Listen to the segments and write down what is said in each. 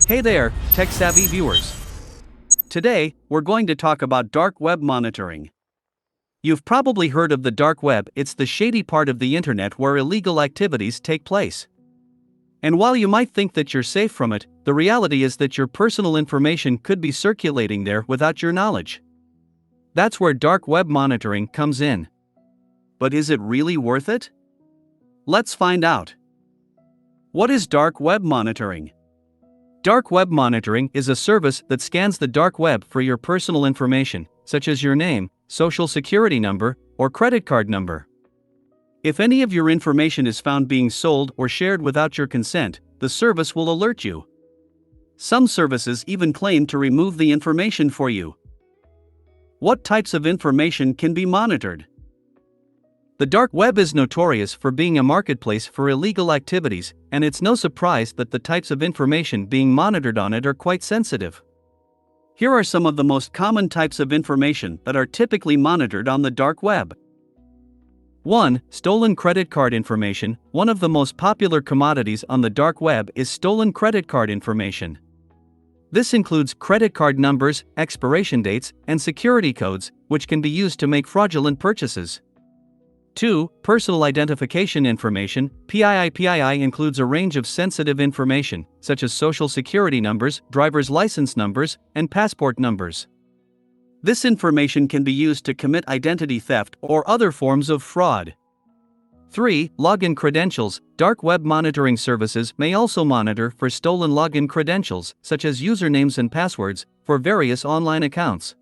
Hey there, tech-savvy viewers. Today, we're going to talk about dark web monitoring. You've probably heard of the dark web. It's the shady part of the internet where illegal activities take place. And while you might think that you're safe from it, the reality is that your personal information could be circulating there without your knowledge. That's where dark web monitoring comes in. But is it really worth it? Let's find out. What is dark web monitoring? Dark web monitoring is a service that scans the dark web for your personal information, such as your name, social security number, or credit card number. If any of your information is found being sold or shared without your consent, the service will alert you. Some services even claim to remove the information for you. What types of information can be monitored? The dark web is notorious for being a marketplace for illegal activities, and it's no surprise that the types of information being monitored on it are quite sensitive. Here are some of the most common types of information that are typically monitored on the dark web. 1. Stolen credit card information. One of the most popular commodities on the dark web is stolen credit card information. This includes credit card numbers, expiration dates, and security codes, which can be used to make fraudulent purchases. 2. Personal identification information. PII includes a range of sensitive information, such as social security numbers, driver's license numbers, and passport numbers. This information can be used to commit identity theft or other forms of fraud. 3. Login credentials. Dark web monitoring services may also monitor for stolen login credentials, such as usernames and passwords, for various online accounts.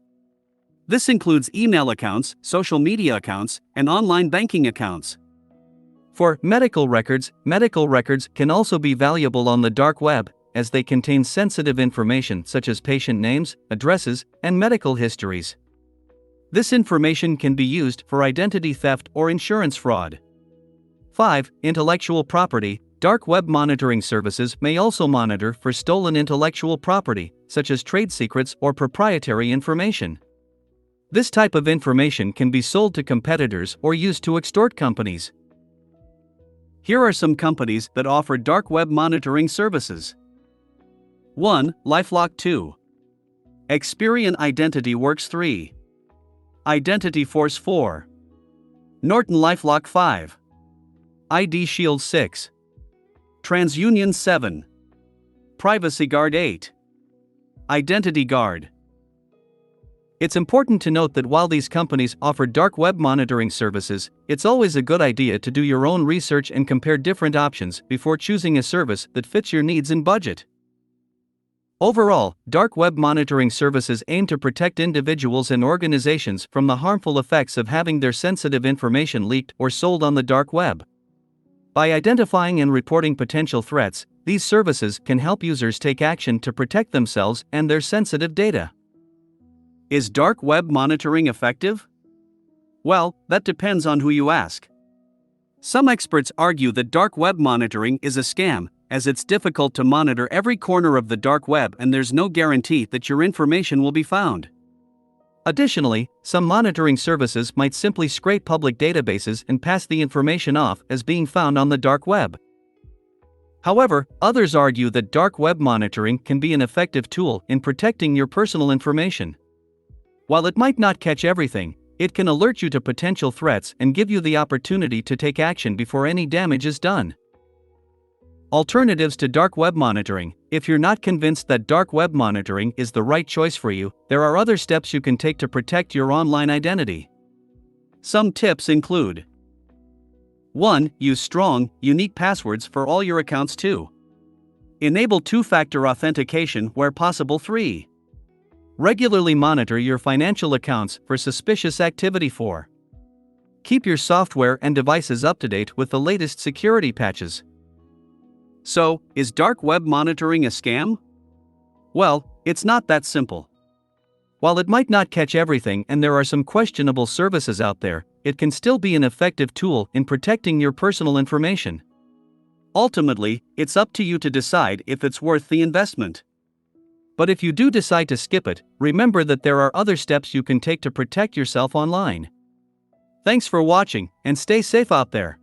This includes email accounts, social media accounts, and online banking accounts. For medical records can also be valuable on the dark web, as they contain sensitive information such as patient names, addresses, and medical histories. This information can be used for identity theft or insurance fraud. 5. Intellectual property. Dark web monitoring services may also monitor for stolen intellectual property, such as trade secrets or proprietary information. This type of information can be sold to competitors or used to extort companies. Here are some companies that offer dark web monitoring services. 1. LifeLock 2. Experian Identity Works 3. Identity Force 4. Norton LifeLock 5. ID Shield 6. TransUnion 7. Privacy Guard 8. Identity Guard. It's important to note that while these companies offer dark web monitoring services, it's always a good idea to do your own research and compare different options before choosing a service that fits your needs and budget. Overall, dark web monitoring services aim to protect individuals and organizations from the harmful effects of having their sensitive information leaked or sold on the dark web. By identifying and reporting potential threats, these services can help users take action to protect themselves and their sensitive data. Is dark web monitoring effective? Well, that depends on who you ask. Some experts argue that dark web monitoring is a scam, as it's difficult to monitor every corner of the dark web and there's no guarantee that your information will be found. Additionally, some monitoring services might simply scrape public databases and pass the information off as being found on the dark web. However, others argue that dark web monitoring can be an effective tool in protecting your personal information. While it might not catch everything, it can alert you to potential threats and give you the opportunity to take action before any damage is done. Alternatives to dark web monitoring. If you're not convinced that dark web monitoring is the right choice for you, there are other steps you can take to protect your online identity. Some tips include: 1. Use strong, unique passwords for all your accounts. 2. Enable two-factor authentication where possible. 3. Regularly monitor your financial accounts for suspicious activity. 4. Keep your software and devices up to date with the latest security patches. So, is dark web monitoring a scam? Well, it's not that simple. While it might not catch everything and there are some questionable services out there, it can still be an effective tool in protecting your personal information. Ultimately, it's up to you to decide if it's worth the investment. But if you do decide to skip it, remember that there are other steps you can take to protect yourself online. Thanks for watching, and stay safe out there.